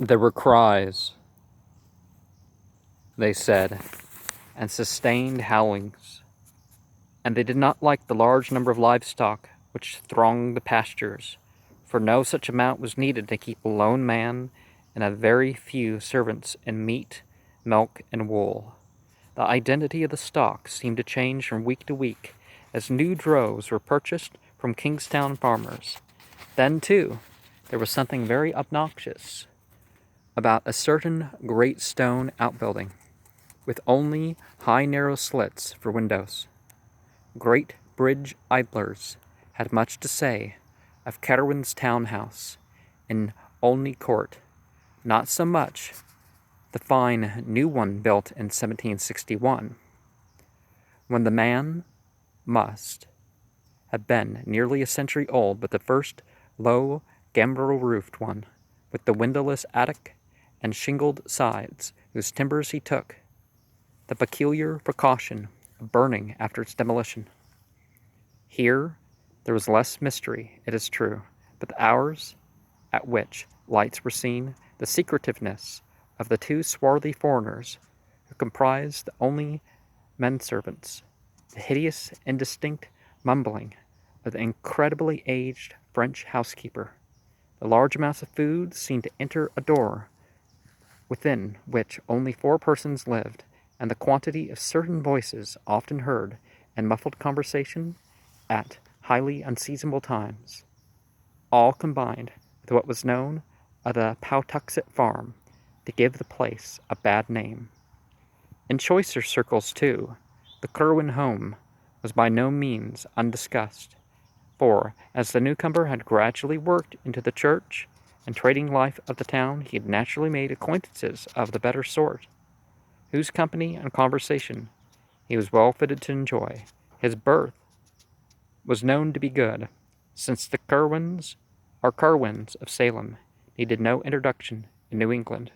There were cries, they said, and sustained howlings, and they did not like the large number of livestock which thronged the pastures, for no such amount was needed to keep a lone man and a very few servants in meat, milk, and wool. The identity of the stock seemed to change from week to week as new droves were purchased from Kingstown farmers. Then, too, there was something very obnoxious about a certain great stone outbuilding, with only high narrow slits for windows. Great bridge idlers had much to say of Ketterwin's townhouse in Olney Court, not so much the fine new one built in 1761, when the man must have been nearly a century old, but the first low, gambrel-roofed one, with the windowless attic and shingled sides, whose timbers he took the peculiar precaution of burning after its demolition. Here there was less mystery, it is true, but the hours at which lights were seen, the secretiveness of the two swarthy foreigners who comprised the only men-servants, the hideous, indistinct mumbling of the incredibly aged French housekeeper, the large amounts of food seemed to enter a door within which only 4 persons lived, and the quantity of certain voices often heard in muffled conversation at highly unseasonable times, all combined with what was known of the Pawtuxet farm to give the place a bad name. In choicer circles, too, the Curwen home was by no means undiscussed, for as the newcomer had gradually worked into the church and trading life of the town, he had naturally made acquaintances of the better sort, whose company and conversation he was well fitted to enjoy. His birth was known to be good, since the Curwens or Curwens of Salem needed no introduction in New England.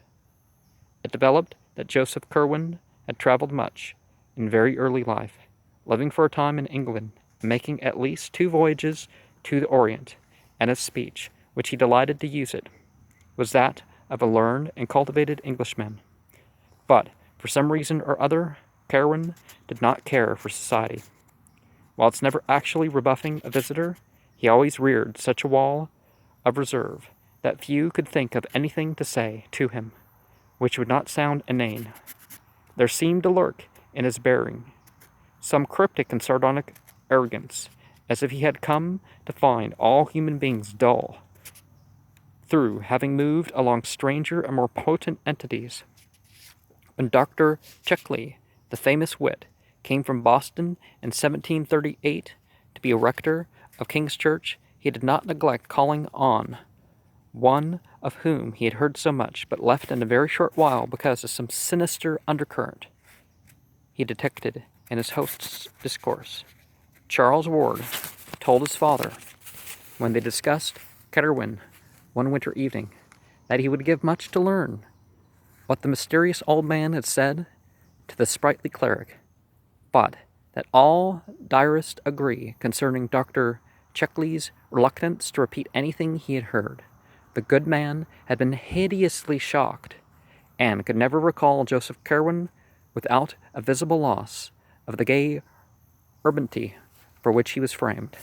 It developed that Joseph Curwen had traveled much in very early life, living for a time in England, and making at least 2 voyages to the Orient, and his speech, which he delighted to use it, was that of a learned and cultivated Englishman. But, for some reason or other, Curwen did not care for society. Whilst never actually rebuffing a visitor, he always reared such a wall of reserve that few could think of anything to say to him which would not sound inane. There seemed to lurk in his bearing some cryptic and sardonic arrogance, as if he had come to find all human beings dull, through having moved along stranger and more potent entities. When Dr. Checkley, the famous wit, came from Boston in 1738 to be a rector of King's Church, he did not neglect calling on one of whom he had heard so much, but left in a very short while because of some sinister undercurrent he detected in his host's discourse. Charles Ward told his father, when they discussed Ketterwin one winter evening, that he would give much to learn what the mysterious old man had said to the sprightly cleric, but that all diarists agree concerning Dr. Checkley's reluctance to repeat anything he had heard. The good man had been hideously shocked, and could never recall Joseph Curwen without a visible loss of the gay urbanity for which he was framed.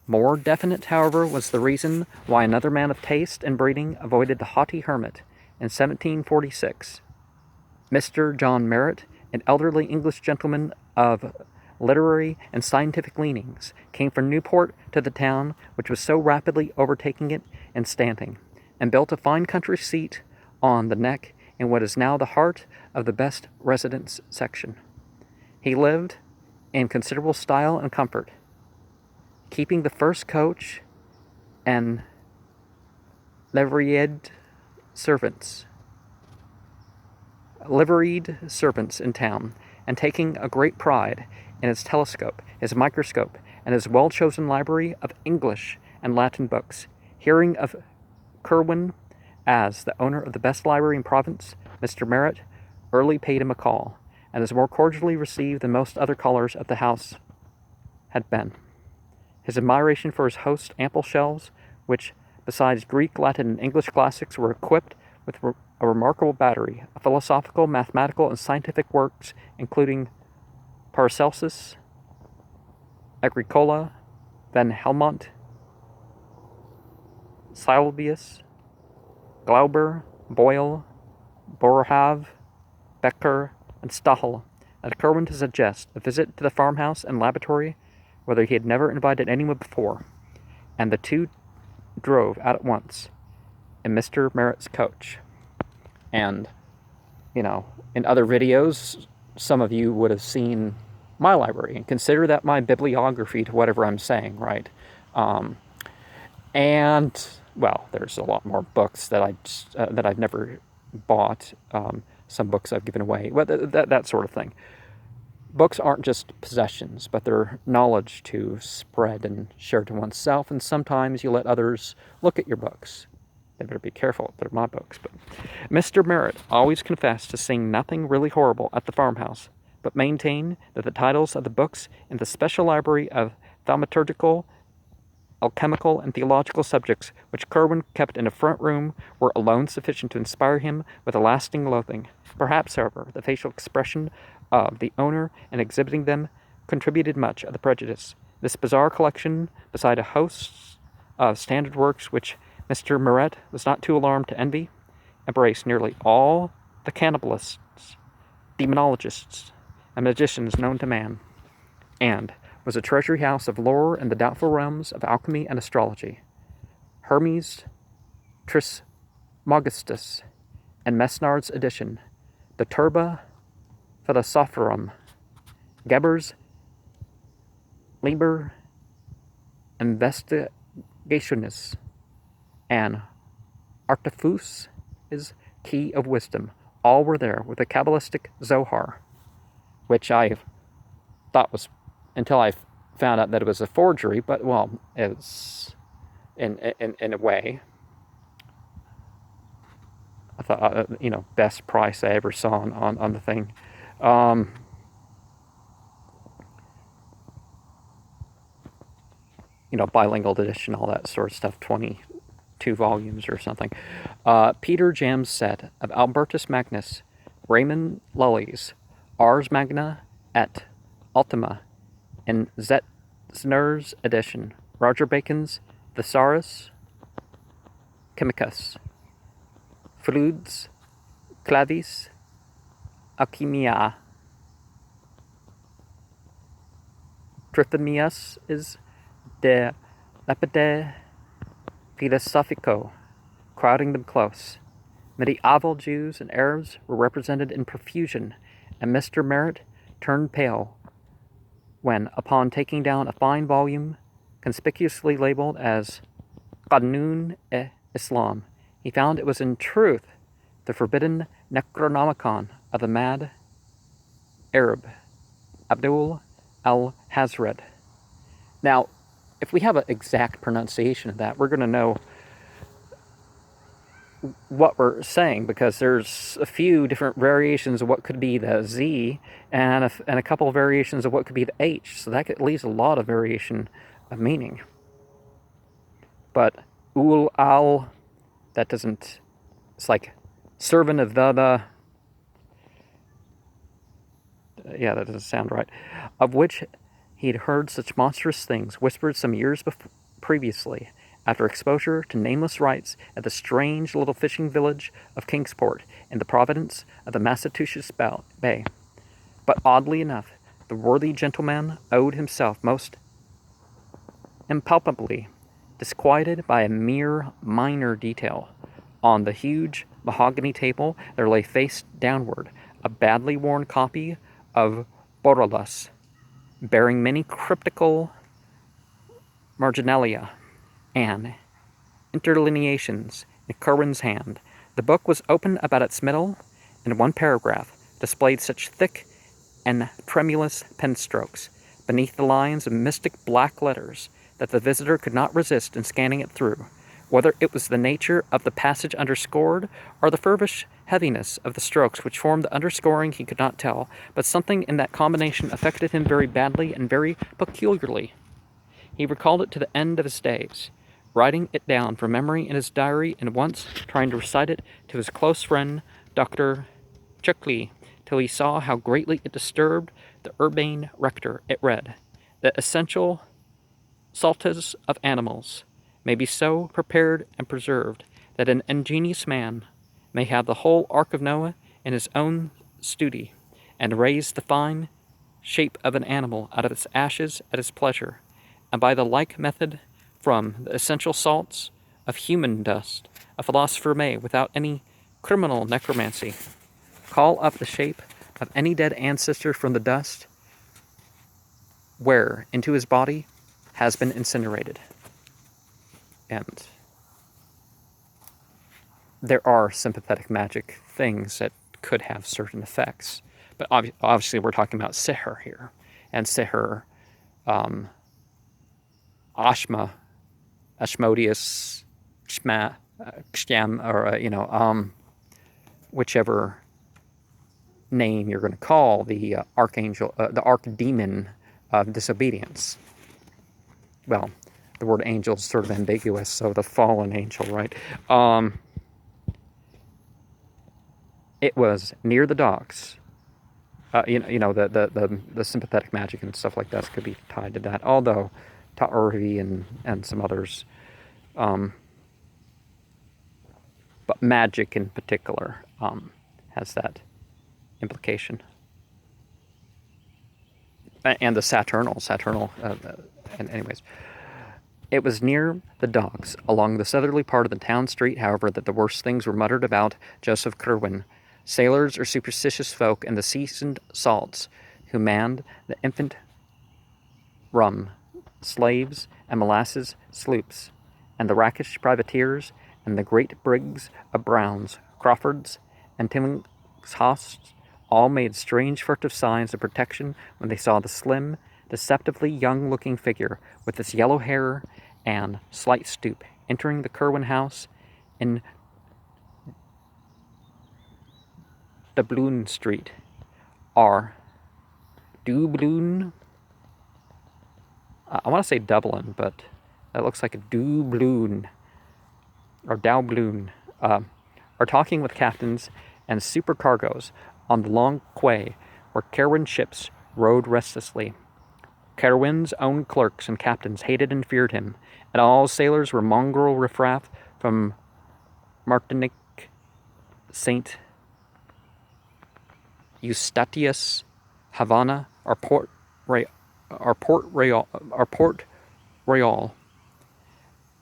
More definite, however, was the reason why another man of taste and breeding avoided the haughty hermit in 1746. Mr. John Merritt, an elderly English gentleman of literary and scientific leanings, came from Newport to the town which was so rapidly overtaking it in standing, and built a fine country seat on the neck in what is now the heart of the best residence section. He lived in considerable style and comfort, keeping the first coach and liveried servants in town, and taking a great pride in his telescope, his microscope, and his well-chosen library of English and Latin books. Hearing of Curwen as the owner of the best library in Province, Mr. Merritt early paid him a call, and was more cordially received than most other callers of the house had been. His admiration for his host's ample shelves, which, besides Greek, Latin, and English classics, were equipped with a remarkable battery of philosophical, mathematical, and scientific works, including Paracelsus, Agricola, Van Helmont, Sylvius, Glauber, Boyle, Boerhaave, Becker, and Stahel, and Kerwin to suggest a visit to the farmhouse and laboratory whether he had never invited anyone before, and the two drove out at once in Mr. Merritt's coach. And, in other videos, some of you would have seen my library, and consider that my bibliography to whatever I'm saying, right? And, well, there's a lot more books that I've never bought. Some books I've given away, that sort of thing. Books aren't just possessions, but they're knowledge to spread and share to oneself, and sometimes you let others look at your books. They better be careful, they're my books. But Mr. Merritt always confessed to seeing nothing really horrible at the farmhouse, but maintained that the titles of the books in the special library of thaumaturgical, alchemical, and theological subjects which Kerwin kept in a front room were alone sufficient to inspire him with a lasting loathing. Perhaps, however, the facial expression of the owner in exhibiting them contributed much of the prejudice. This bizarre collection, beside a host of standard works which Mr. Merritt was not too alarmed to envy, embraced nearly all the cannibalists, demonologists, and magicians known to man, and was a treasury house of lore in the doubtful realms of alchemy and astrology. Hermes Trismegistus and Mesnard's edition, the Turba Philosophorum, Geber's Liber Investigationis, and Artefus' Key of Wisdom, all were there with the Kabbalistic Zohar, which I thought was, until I found out that it was a forgery, but, well, it's in a way. I thought, best price I ever saw on the thing. Bilingual edition, all that sort of stuff, 22 volumes or something. Peter Jam's set of Albertus Magnus, Raymond Lully's Ars Magna et Ultima, in Zetzner's edition, Roger Bacon's Thesaurus Chemicus, Fluids Clavis Alchemia, Trithemius is De Lapide Philosophico, crowding them close. Medieval Jews and Arabs were represented in profusion, and Mr. Merritt turned pale when, upon taking down a fine volume conspicuously labeled as Qanun-e-Islam, he found it was in truth the forbidden Necronomicon of the mad Arab, Abdul al-Hazred. Now, if we have an exact pronunciation of that, we're going to know what we're saying, because there's a few different variations of what could be the Z and a couple of variations of what could be the H. So that leaves a lot of variation of meaning. But ul-al, that doesn't, it's like servant of yeah, that doesn't sound right. Of which he had heard such monstrous things whispered some years previously, after exposure to nameless rites at the strange little fishing village of Kingsport in the province of the Massachusetts Bay. But oddly enough, the worthy gentleman owed himself most impalpably disquieted by a mere minor detail. On the huge mahogany table there lay face downward a badly worn copy of Borellus, bearing many cryptical marginalia and interlineations in Kerwin's hand. The book was open about its middle, and one paragraph displayed such thick and tremulous pen strokes beneath the lines of mystic black letters that the visitor could not resist in scanning it through. Whether it was the nature of the passage underscored, or the feverish heaviness of the strokes which formed the underscoring, he could not tell, but something in that combination affected him very badly and very peculiarly. He recalled it to the end of his days. writing it down from memory in his diary and once trying to recite it to his close friend, Dr. Chuckley, till he saw how greatly it disturbed the urbane rector. It read, "The essential saltas of animals may be so prepared and preserved that an ingenious man may have the whole Ark of Noah in his own study, and raise the fine shape of an animal out of its ashes at his pleasure, and by the like method, from the essential salts of human dust, a philosopher may, without any criminal necromancy, call up the shape of any dead ancestor from the dust where into his body has been incinerated." And there are sympathetic magic things that could have certain effects. But obviously we're talking about sihr here. And sihr, Ashmodius, Ksham, or, whichever name you're going to call the archangel, the archdemon of disobedience. Well, the word angel is sort of ambiguous, so the fallen angel, right? It was near the docks. The sympathetic magic and stuff like that could be tied to that. Although Ta'urvi and some others, but magic in particular has that implication. And the Saturnal. And anyways, it was near the docks, along the southerly part of the town street, however, that the worst things were muttered about Joseph Curwen. Sailors or superstitious folk and the seasoned salts who manned the infant rum, slaves and molasses sloops, and the rakish privateers and the great brigs of Browns, Crawfords, and Tillingshosts all made strange furtive signs of protection when they saw the slim, deceptively young-looking figure with its yellow hair and slight stoop entering the Curwen house in Dublin Street, or Dublin. I want to say Dublin, but that looks like a Dublin or Doubloon. Are talking with captains and supercargoes on the long quay where Kerwin ships rode restlessly. Kerwin's own clerks and captains hated and feared him, and all sailors were mongrel riffraff from Martinique, St. Eustatius, Havana, or Port Royal.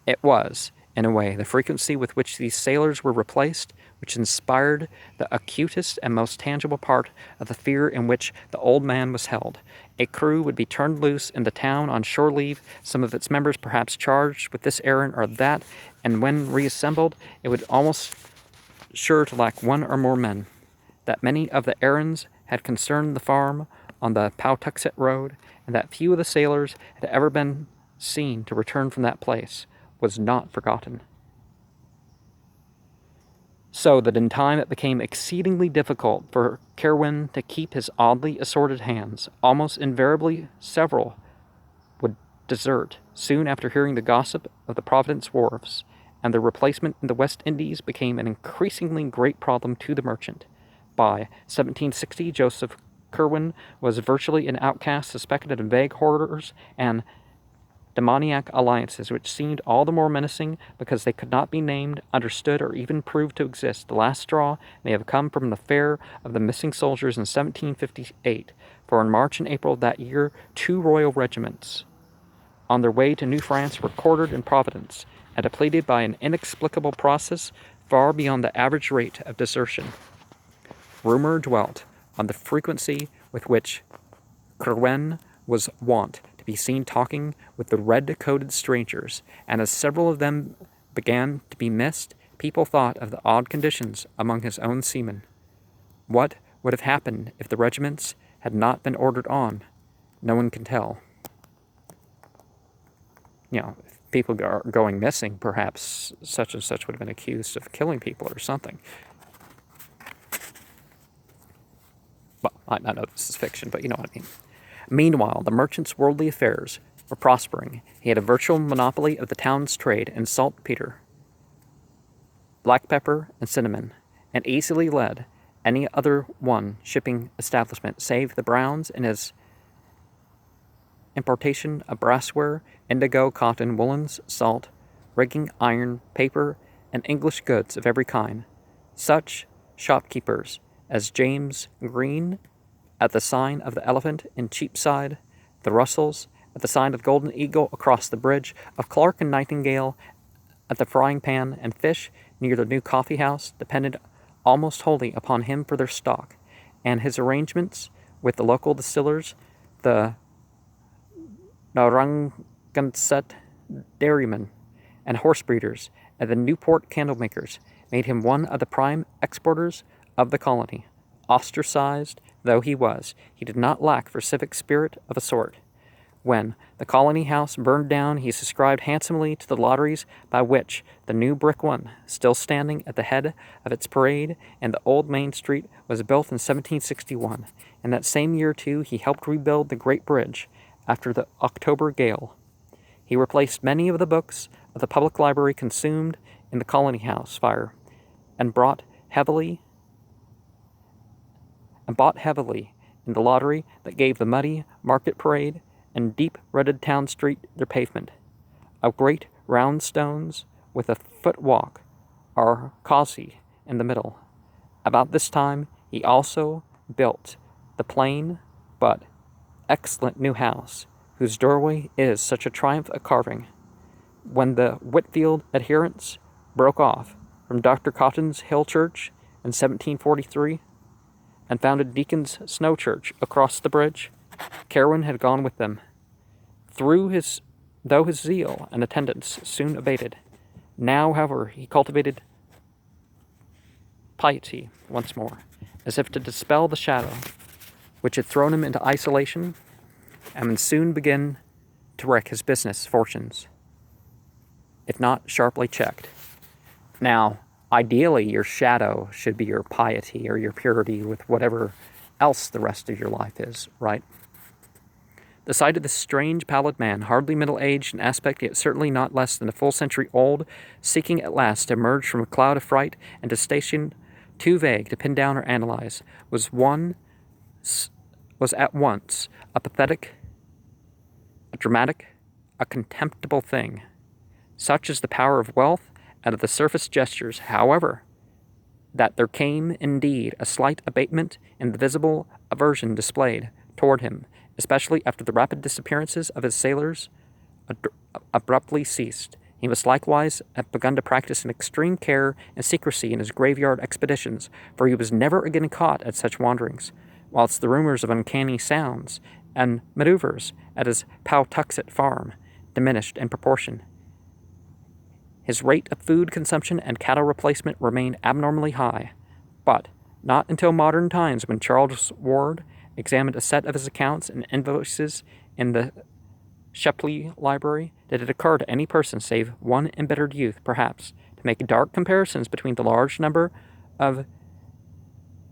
It was, in a way, the frequency with which these sailors were replaced, which inspired the acutest and most tangible part of the fear in which the old man was held. A crew would be turned loose in the town on shore leave, some of its members perhaps charged with this errand or that, and when reassembled, it would almost sure to lack one or more men. That many of the errands had concerned the farm on the Pawtuxet Road, and that few of the sailors had ever been seen to return from that place, was not forgotten. So that in time it became exceedingly difficult for Kerwin to keep his oddly assorted hands. Almost invariably several would desert soon after hearing the gossip of the Providence wharves, and their replacement in the West Indies became an increasingly great problem to the merchant. By 1760, Joseph Curwen was virtually an outcast, suspected of vague horrors and demoniac alliances, which seemed all the more menacing because they could not be named, understood, or even proved to exist. The last straw may have come from the affair of the missing soldiers in 1758, for in March and April of that year, 2 royal regiments on their way to New France were quartered in Providence, and depleted by an inexplicable process far beyond the average rate of desertion. Rumor dwelt on the frequency with which Curwen was wont to be seen talking with the red-coated strangers, and as several of them began to be missed, people thought of the odd conditions among his own seamen. What would have happened if the regiments had not been ordered on? No one can tell. If people are going missing, perhaps such and such would have been accused of killing people or something. Well, I know this is fiction, but you know what I mean. Meanwhile, the merchant's worldly affairs were prospering. He had a virtual monopoly of the town's trade in saltpeter, black pepper, and cinnamon, and easily led any other one shipping establishment save the Browns in his importation of brassware, indigo, cotton, woolens, salt, rigging, iron, paper, and English goods of every kind. Such shopkeepers as James Green at the sign of the Elephant in Cheapside, the Russells at the sign of Golden Eagle across the bridge, of Clark and Nightingale at the Frying Pan and Fish near the new coffee house, depended almost wholly upon him for their stock, and his arrangements with the local distillers, the Narragansett dairymen, and horse breeders, and the Newport candle makers, made him one of the prime exporters of the colony. Ostracized though he was, he did not lack for civic spirit of a sort. When the colony house burned down, he subscribed handsomely to the lotteries by which the new brick one, still standing at the head of its parade and the old Main Street, was built in 1761. In that same year, too, he helped rebuild the Great Bridge after the October gale. He replaced many of the books of the public library consumed in the colony house fire, and bought heavily in the lottery that gave the muddy market parade and deep-rutted town street their pavement, of great round stones with a foot-walk or causey in the middle. About this time he also built the plain but excellent new house, whose doorway is such a triumph of carving. When the Whitfield adherents broke off from Dr. Cotton's Hill Church in 1743 and founded Deacon's Snow Church across the bridge, Carwin had gone with them. Though his zeal and attendance soon abated, now, however, he cultivated piety once more, as if to dispel the shadow which had thrown him into isolation, and would soon begin to wreck his business fortunes, if not sharply checked. Now, ideally, your shadow should be your piety or your purity with whatever else the rest of your life is, right? The sight of this strange, pallid man, hardly middle-aged in aspect, yet certainly not less than a full century old, seeking at last to emerge from a cloud of fright and a station too vague to pin down or analyze, was at once a pathetic, a dramatic, a contemptible thing. Such is the power of wealth and of the surface gestures, however, that there came indeed a slight abatement in the visible aversion displayed toward him, especially after the rapid disappearances of his sailors abruptly ceased. He must likewise have begun to practice an extreme care and secrecy in his graveyard expeditions, for he was never again caught at such wanderings, whilst the rumors of uncanny sounds and maneuvers at his Pawtuxet farm diminished in proportion. His rate of food consumption and cattle replacement remained abnormally high, but not until modern times, when Charles Ward examined a set of his accounts and invoices in the Shepley Library, did it occur to any person save one embittered youth, perhaps, to make dark comparisons between the large number of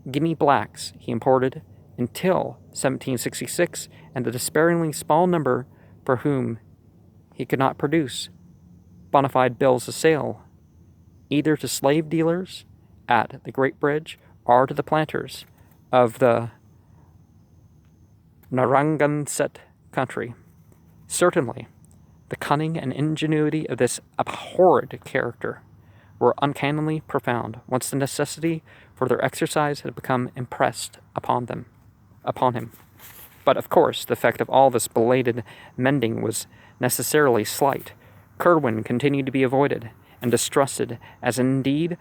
guinea blacks he imported until 1766 and the despairingly small number for whom he could not produce bona fide bills of sale, either to slave dealers at the Great Bridge or to the planters of the Narragansett country. Certainly, the cunning and ingenuity of this abhorred character were uncannily profound, once the necessity for their exercise had become impressed upon him. But, of course, the effect of all this belated mending was necessarily slight. Carwin continued to be avoided and distrusted, as indeed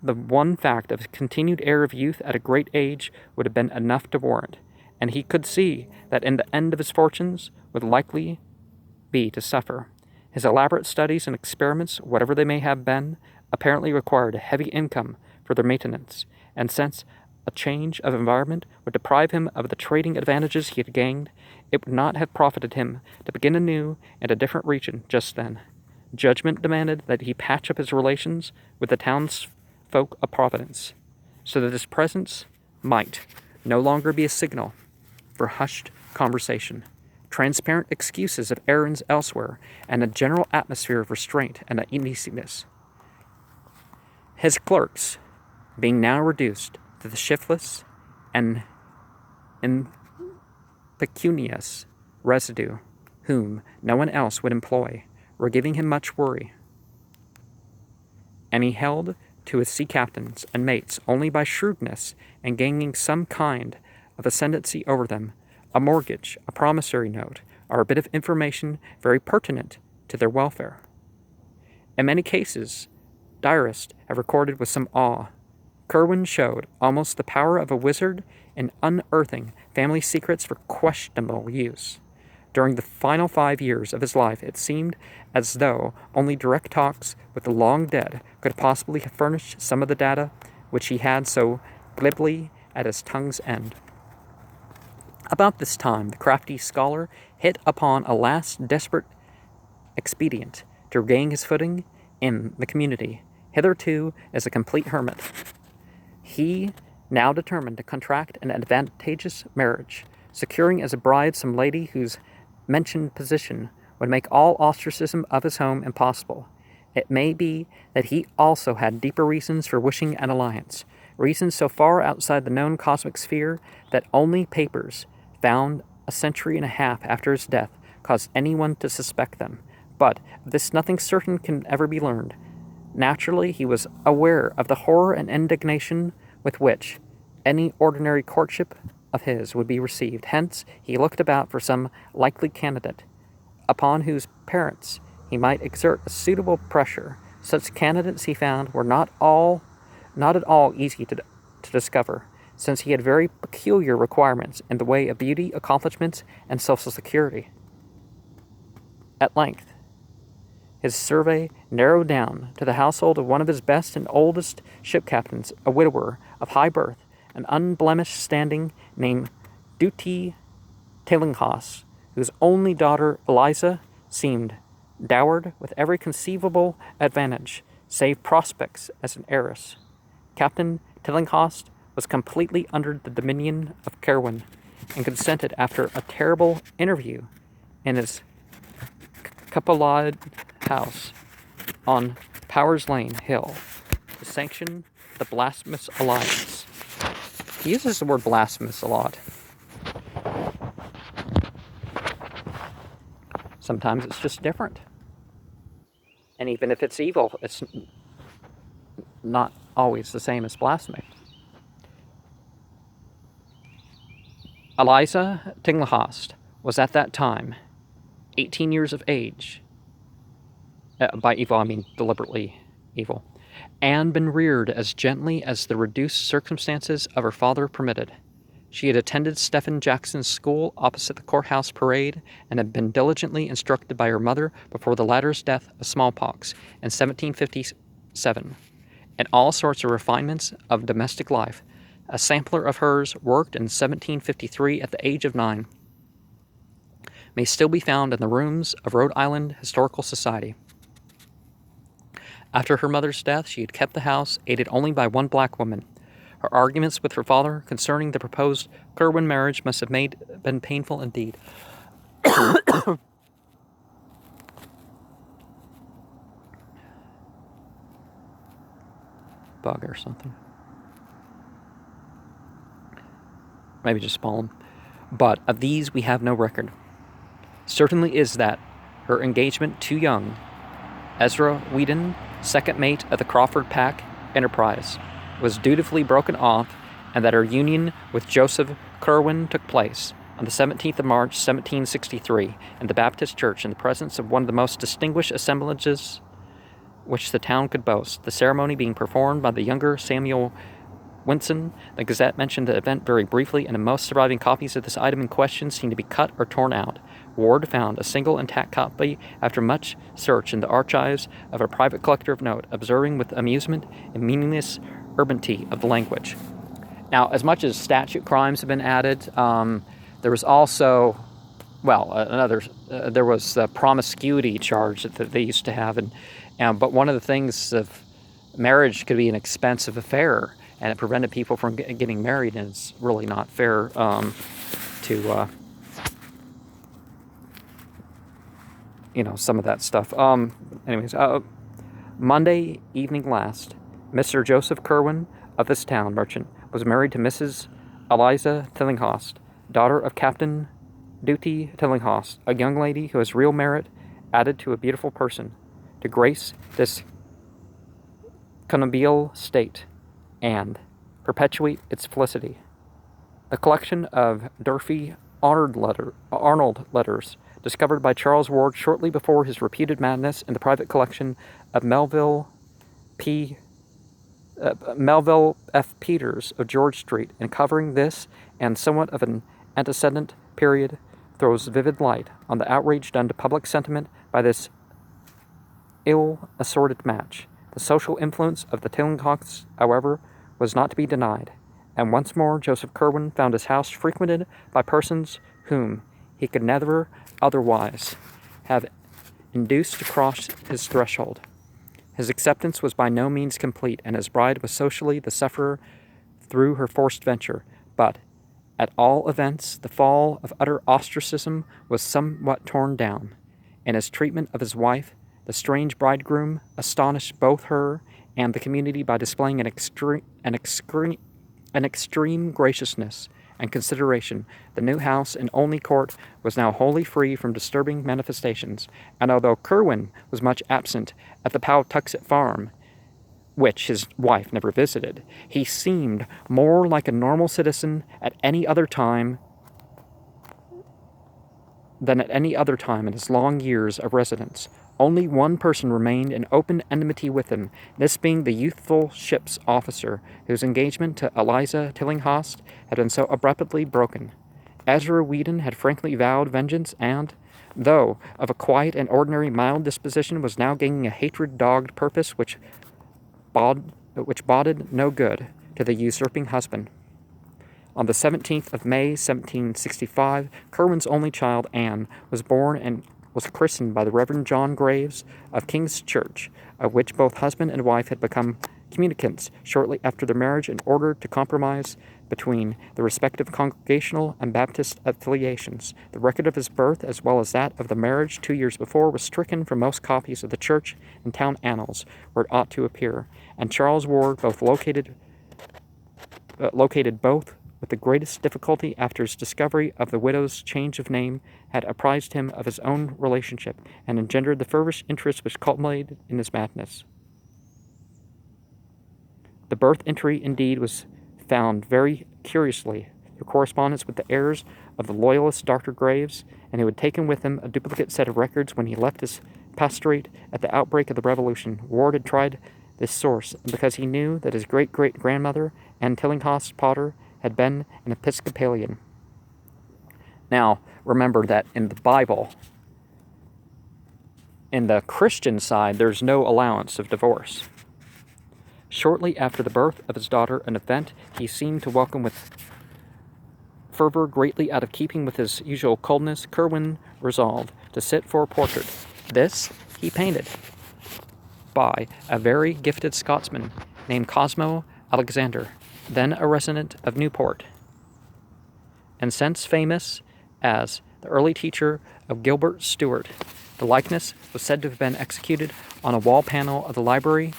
the one fact of his continued air of youth at a great age would have been enough to warrant, and he could see that in the end of his fortunes would likely be to suffer. His elaborate studies and experiments, whatever they may have been, apparently required a heavy income for their maintenance, and since a change of environment would deprive him of the trading advantages he had gained, it would not have profited him to begin anew in a different region just then. Judgment demanded that he patch up his relations with the townsfolk of Providence, so that his presence might no longer be a signal for hushed conversation. transparent excuses of errands elsewhere, and a general atmosphere of restraint and uneasiness. His clerks, being now reduced to the shiftless and impecunious residue whom no one else would employ, were giving him much worry, and he held to his sea captains and mates only by shrewdness and gaining some kind of ascendancy over them, a mortgage, a promissory note, or a bit of information very pertinent to their welfare. In many cases, diarists have recorded with some awe, Curwen showed almost the power of a wizard in unearthing family secrets for questionable use. During the final 5 years of his life, it seemed as though only direct talks with the long dead could possibly have furnished some of the data which he had so glibly at his tongue's end. About this time, the crafty scholar hit upon a last desperate expedient to regain his footing in the community, hitherto as a complete hermit. He now determined to contract an advantageous marriage, securing as a bride some lady whose mentioned position would make all ostracism of his home impossible. It may be that he also had deeper reasons for wishing an alliance, reasons so far outside the known cosmic sphere that only papers found a century and a half after his death caused anyone to suspect them. But of this nothing certain can ever be learned. Naturally, he was aware of the horror and indignation with which any ordinary courtship of his would be received. Hence, he looked about for some likely candidate, upon whose parents he might exert a suitable pressure. Such candidates, he found, were not at all easy to discover, since he had very peculiar requirements in the way of beauty, accomplishments, and social security. At length, his survey narrowed down to the household of one of his best and oldest ship captains, a widower of high birth, an unblemished standing, named Duty Tillinghast, whose only daughter, Eliza, seemed dowered with every conceivable advantage, save prospects as an heiress. Captain Tillinghast was completely under the dominion of Curwen, and consented, after a terrible interview in his Capelade house on Powers Lane Hill, to sanction the blasphemous alliance. He uses the word blasphemous a lot. Sometimes it's just different. And even if it's evil, it's not always the same as blasphemy. Eliza Tillinghast was at that time 18 years of age. By evil, I mean deliberately evil. And been reared as gently as the reduced circumstances of her father permitted. She had attended Stephen Jackson's school opposite the courthouse parade, and had been diligently instructed by her mother before the latter's death of smallpox in 1757. In all sorts of refinements of domestic life, a sampler of hers, worked in 1753 at the age of 9, may still be found in the rooms of Rhode Island Historical Society. After her mother's death, she had kept the house, aided only by one black woman. Her arguments with her father concerning the proposed Curwen marriage must have been painful indeed. Bug or something. Maybe just pollen. But of these we have no record. Certainly is that her engagement to young Ezra Whedon, second mate of the Crawford Pack Enterprise, was dutifully broken off, and that her union with Joseph Curwen took place on the 17th of March, 1763, in the Baptist Church, in the presence of one of the most distinguished assemblages which the town could boast, the ceremony being performed by the younger Samuel Winson. The Gazette mentioned the event very briefly, and the most surviving copies of this item in question seem to be cut or torn out. Ward found a single intact copy after much search in the archives of a private collector of note, observing with amusement and meaningless urbanity of the language. Now, as much as statute crimes have been added, there was also, there was the promiscuity charge that they used to have, but one of the things of marriage could be an expensive affair, and it prevented people from getting married, and it's really not fair to some of that stuff. Anyways, Monday evening last, Mr. Joseph Kerwin of this town, merchant, was married to Mrs. Eliza Tillinghast, daughter of Captain Duty Tillinghast, a young lady who has real merit added to a beautiful person, to grace this connubial state, and perpetuate its felicity. The collection of Durfee Arnold letters, discovered by Charles Ward shortly before his reputed madness in the private collection of Melville F. Peters of George Street, and covering this and somewhat of an antecedent period, throws vivid light on the outrage done to public sentiment by this ill-assorted match. The social influence of the Tillinghafts, however, was not to be denied, and once more Joseph Kerwin found his house frequented by persons whom he could never otherwise have induced to cross his threshold. His acceptance was by no means complete, and his bride was socially the sufferer through her forced venture, but, at all events, the fall of utter ostracism was somewhat torn down. In his treatment of his wife, the strange bridegroom astonished both her and the community by displaying an extreme graciousness and consideration. The new house in Olney Court was now wholly free from disturbing manifestations, and although Kerwin was much absent at the Pawtuxet farm, which his wife never visited, he seemed more like a normal citizen at any other time than at any other time in his long years of residence. Only one person remained in open enmity with him, this being the youthful ship's officer, whose engagement to Eliza Tillinghast had been so abruptly broken. Ezra Whedon had frankly vowed vengeance, and, though of a quiet and ordinary mild disposition, was now gaining a hatred-dogged purpose which boded no good to the usurping husband. On the 17th of May, 1765, Kerwin's only child, Anne, was born and was christened by the Reverend John Graves of King's Church, of which both husband and wife had become communicants shortly after their marriage in order to compromise between the respective Congregational and Baptist affiliations. The record of his birth, as well as that of the marriage 2 years before, was stricken from most copies of the church and town annals, where it ought to appear, and Charles Ward located both with the greatest difficulty after his discovery of the widow's change of name had apprised him of his own relationship, and engendered the fervent interest which culminated in his madness. The birth entry, indeed, was found very curiously through correspondence with the heirs of the loyalist Dr. Graves, and who had taken with him a duplicate set of records when he left his pastorate at the outbreak of the Revolution. Ward had tried this source because he knew that his great-great-grandmother, Anne Tillinghast Potter, had been an Episcopalian. Now, remember that in the Bible, in the Christian side, there's no allowance of divorce. Shortly after the birth of his daughter, an event he seemed to welcome with fervor greatly out of keeping with his usual coldness, Kerwin resolved to sit for a portrait. This he painted by a very gifted Scotsman named Cosmo Alexander, then a resident of Newport, and since famous as the early teacher of Gilbert Stuart. The likeness was said to have been executed on a wall panel of the library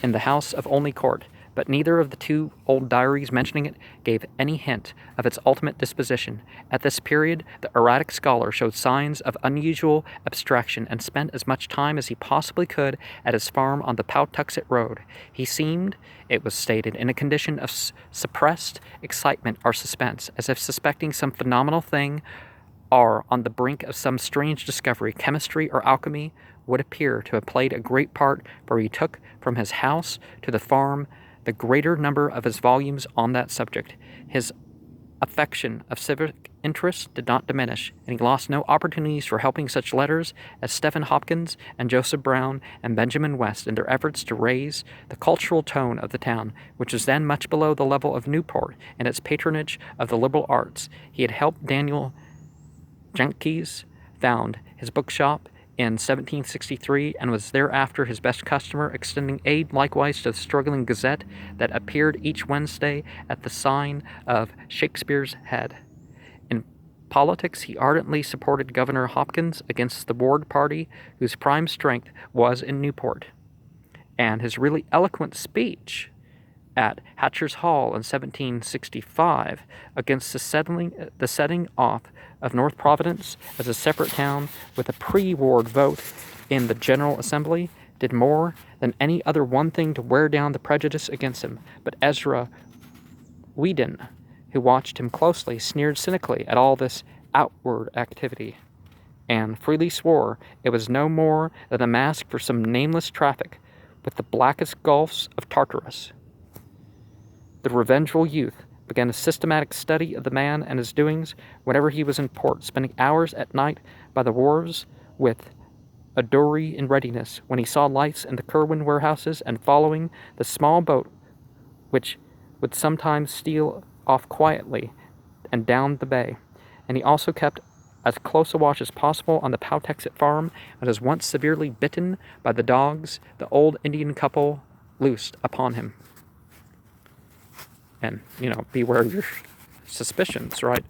in the house of Olney Court, but neither of the two old diaries mentioning it gave any hint of its ultimate disposition. At this period, the erratic scholar showed signs of unusual abstraction, and spent as much time as he possibly could at his farm on the Pawtuxet Road. He seemed, it was stated, in a condition of suppressed excitement or suspense, as if suspecting some phenomenal thing, or on the brink of some strange discovery. Chemistry or alchemy would appear to have played a great part, for he took from his house to the farm the greater number of his volumes on that subject. His affection of civic interest did not diminish, and he lost no opportunities for helping such letters as Stephen Hopkins and Joseph Brown and Benjamin West in their efforts to raise the cultural tone of the town, which was then much below the level of Newport in its patronage of the liberal arts. He had helped Daniel Jenkins found his bookshop in 1763, and was thereafter his best customer, extending aid likewise to the struggling Gazette that appeared each Wednesday at the sign of Shakespeare's Head. In politics, he ardently supported Governor Hopkins against the Ward party, whose prime strength was in Newport. And his really eloquent speech at Hatcher's Hall in 1765 against the setting off of North Providence as a separate town with a pre-Ward vote in the General Assembly did more than any other one thing to wear down the prejudice against him. But Ezra Whedon, who watched him closely, sneered cynically at all this outward activity, and freely swore it was no more than a mask for some nameless traffic with the blackest gulfs of Tartarus. The revengeful youth began a systematic study of the man and his doings whenever he was in port, spending hours at night by the wharves with a dory in readiness when he saw lights in the Kerwin warehouses, and following the small boat which would sometimes steal off quietly and down the bay. And he also kept as close a watch as possible on the Powtexet farm, and was once severely bitten by the dogs the old Indian couple loosed upon him. And, beware your suspicions, right?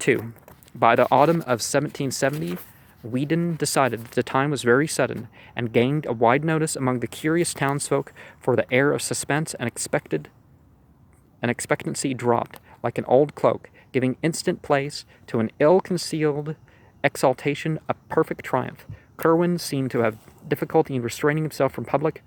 2. By the autumn of 1770, Whedon decided that the time was very sudden, and gained a wide notice among the curious townsfolk, for the air of suspense and expectancy dropped, like an old cloak, giving instant place to an ill-concealed exaltation of perfect triumph. Kerwin seemed to have difficulty in restraining himself from public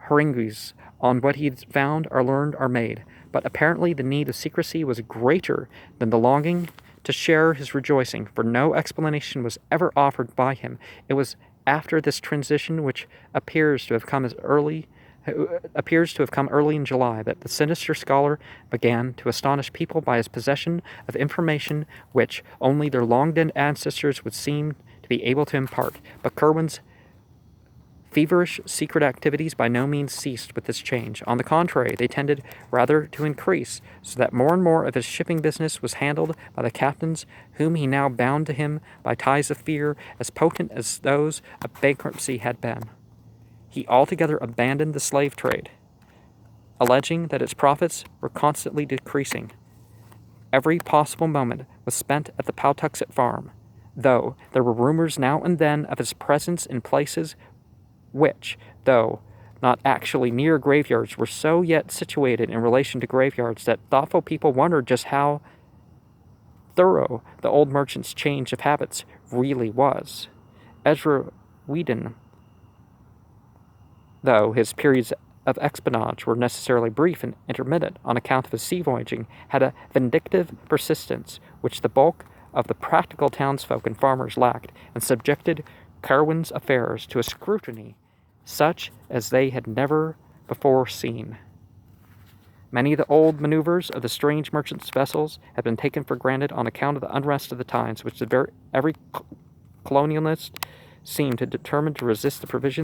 harangues on what he had found or learned or made, but apparently the need of secrecy was greater than the longing to share his rejoicing, for no explanation was ever offered by him. It was after this transition, which appears to have come early in July, that the sinister scholar began to astonish people by his possession of information which only their long-dead ancestors would seem to be able to impart. But Kerwin's feverish secret activities by no means ceased with this change. On the contrary, they tended rather to increase, so that more and more of his shipping business was handled by the captains, whom he now bound to him by ties of fear as potent as those of bankruptcy had been. He altogether abandoned the slave trade, alleging that its profits were constantly decreasing. Every possible moment was spent at the Powtuxet farm, though there were rumors now and then of his presence in places which, though not actually near graveyards, were so yet situated in relation to graveyards that thoughtful people wondered just how thorough the old merchant's change of habits really was. Ezra Whedon, though his periods of espionage were necessarily brief and intermittent on account of his sea voyaging, had a vindictive persistence which the bulk of the practical townsfolk and farmers lacked, and subjected Kerwin's affairs to a scrutiny such as they had never before seen. Many of the old maneuvers of the strange merchants' vessels had been taken for granted on account of the unrest of the times, which every colonialist seemed determined to resist the provisions